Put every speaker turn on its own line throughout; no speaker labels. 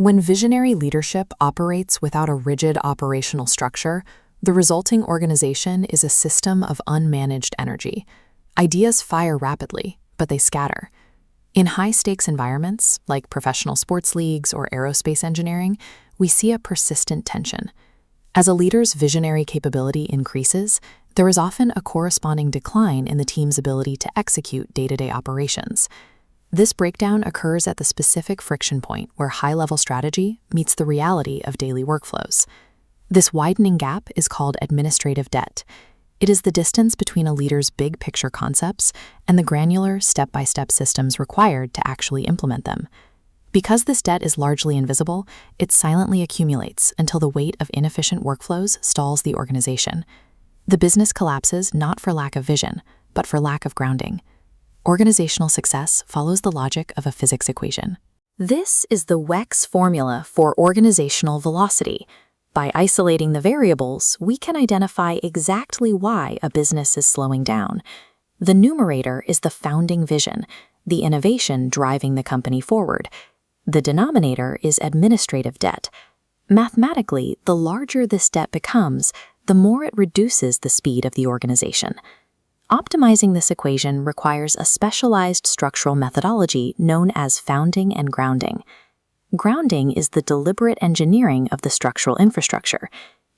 When visionary leadership operates without a rigid operational structure, the resulting organization is a system of unmanaged energy. Ideas fire rapidly, but they scatter. In high-stakes environments, like professional sports leagues or aerospace engineering, we see a persistent tension. As a leader's visionary capability increases, there is often a corresponding decline in the team's ability to execute day-to-day operations. This breakdown occurs at the specific friction point where high-level strategy meets the reality of daily workflows. This widening gap is called administrative debt. It is the distance between a leader's big-picture concepts and the granular, step-by-step systems required to actually implement them. Because this debt is largely invisible, it silently accumulates until the weight of inefficient workflows stalls the organization. The business collapses not for lack of vision, but for lack of grounding. Organizational success follows the logic of a physics equation. This is the WECS formula for organizational velocity. By isolating the variables, we can identify exactly why a business is slowing down. The numerator is the founding vision, the innovation driving the company forward. The denominator is administrative debt. Mathematically, the larger this debt becomes, the more it reduces the speed of the organization. Optimizing this equation requires a specialized structural methodology known as founding and grounding. Grounding is the deliberate engineering of the structural infrastructure.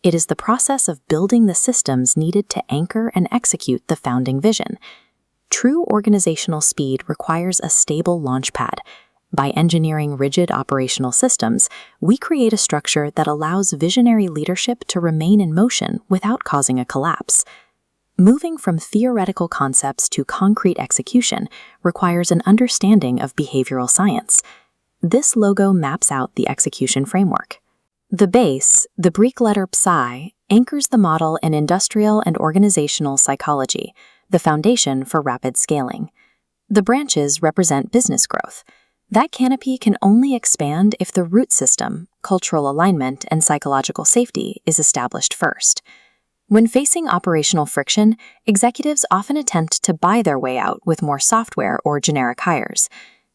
It is the process of building the systems needed to anchor and execute the founding vision. True organizational speed requires a stable launchpad. By engineering rigid operational systems, we create a structure that allows visionary leadership to remain in motion without causing a collapse. Moving from theoretical concepts to concrete execution requires an understanding of behavioral science. This logo maps out the execution framework. The base, the Greek letter psi, anchors the model in industrial and organizational psychology, the foundation for rapid scaling. The branches represent business growth. That canopy can only expand if the root system, cultural alignment, and psychological safety is established first. When facing operational friction, executives often attempt to buy their way out with more software or generic hires.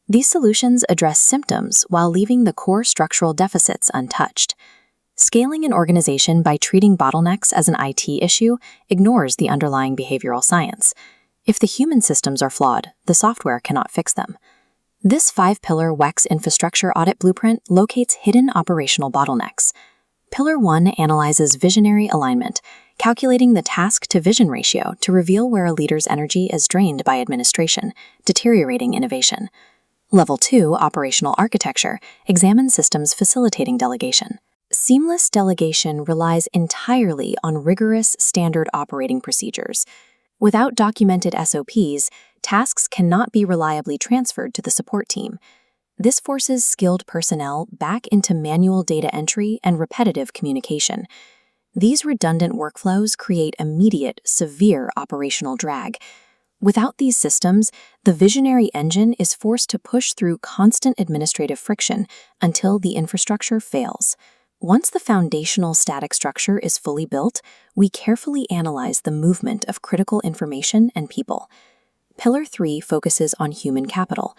These solutions address symptoms while leaving the core structural deficits untouched. Scaling an organization by treating bottlenecks as an IT issue ignores the underlying behavioral science. If the human systems are flawed, the software cannot fix them. This 5-pillar WECS infrastructure audit blueprint locates hidden operational bottlenecks. Pillar 1 analyzes visionary alignment, calculating the task-to-vision ratio to reveal where a leader's energy is drained by administration, deteriorating innovation. Level 2, operational architecture, examines systems facilitating delegation. Seamless delegation relies entirely on rigorous standard operating procedures. Without documented SOPs, tasks cannot be reliably transferred to the support team. This forces skilled personnel back into manual data entry and repetitive communication. These redundant workflows create immediate, severe operational drag. Without these systems, the visionary engine is forced to push through constant administrative friction until the infrastructure fails. Once the foundational static structure is fully built, we carefully analyze the movement of critical information and people. Pillar 3 focuses on human capital.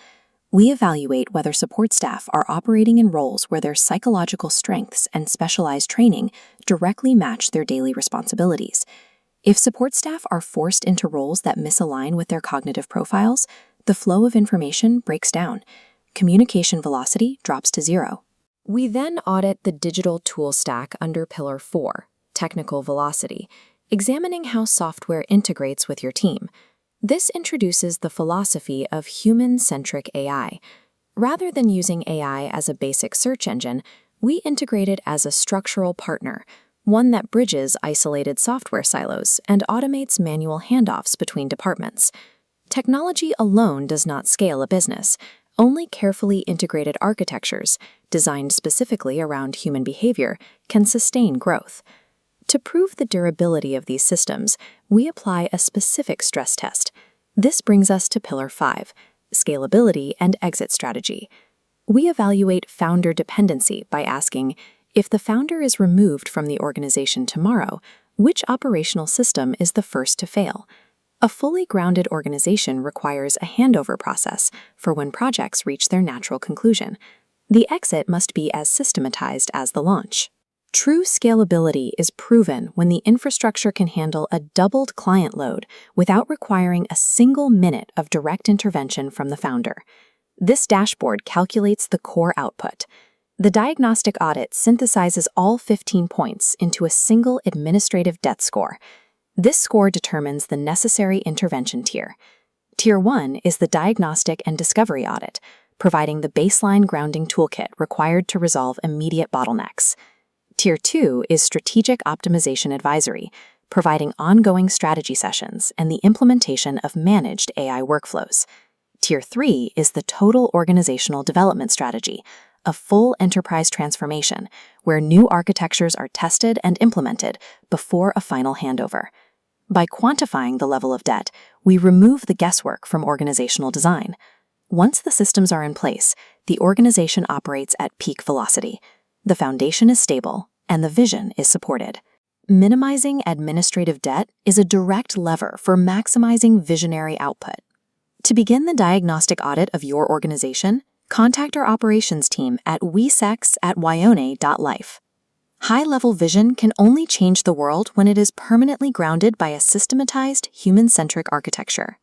We evaluate whether support staff are operating in roles where their psychological strengths and specialized training directly match their daily responsibilities. If support staff are forced into roles that misalign with their cognitive profiles, the flow of information breaks down. Communication velocity drops to 0. We then audit the digital tool stack under Pillar 4, technical velocity, examining how software integrates with your team. This introduces the philosophy of human-centric AI. Rather than using AI as a basic search engine, we integrate it as a structural partner, one that bridges isolated software silos and automates manual handoffs between departments. Technology alone does not scale a business. Only carefully integrated architectures, designed specifically around human behavior, can sustain growth. To prove the durability of these systems, we apply a specific stress test. This brings us to Pillar 5, scalability and exit strategy. We evaluate founder dependency by asking, if the founder is removed from the organization tomorrow, which operational system is the first to fail? A fully grounded organization requires a handover process for when projects reach their natural conclusion. The exit must be as systematized as the launch. True scalability is proven when the infrastructure can handle a doubled client load without requiring a single minute of direct intervention from the founder. This dashboard calculates the core output. The diagnostic audit synthesizes all 15 points into a single administrative debt score. This score determines the necessary intervention tier. Tier 1 is the diagnostic and discovery audit, providing the baseline grounding toolkit required to resolve immediate bottlenecks. Tier 2 is strategic optimization advisory, providing ongoing strategy sessions and the implementation of managed AI workflows. Tier 3 is the total organizational development strategy, a full enterprise transformation where new architectures are tested and implemented before a final handover. By quantifying the level of debt, we remove the guesswork from organizational design. Once the systems are in place, the organization operates at peak velocity. The foundation is stable, and the vision is supported. Minimizing administrative debt is a direct lever for maximizing visionary output. To begin the diagnostic audit of your organization, contact our operations team at WECS@wyone.life. High-level vision can only change the world when it is permanently grounded by a systematized, human-centric architecture.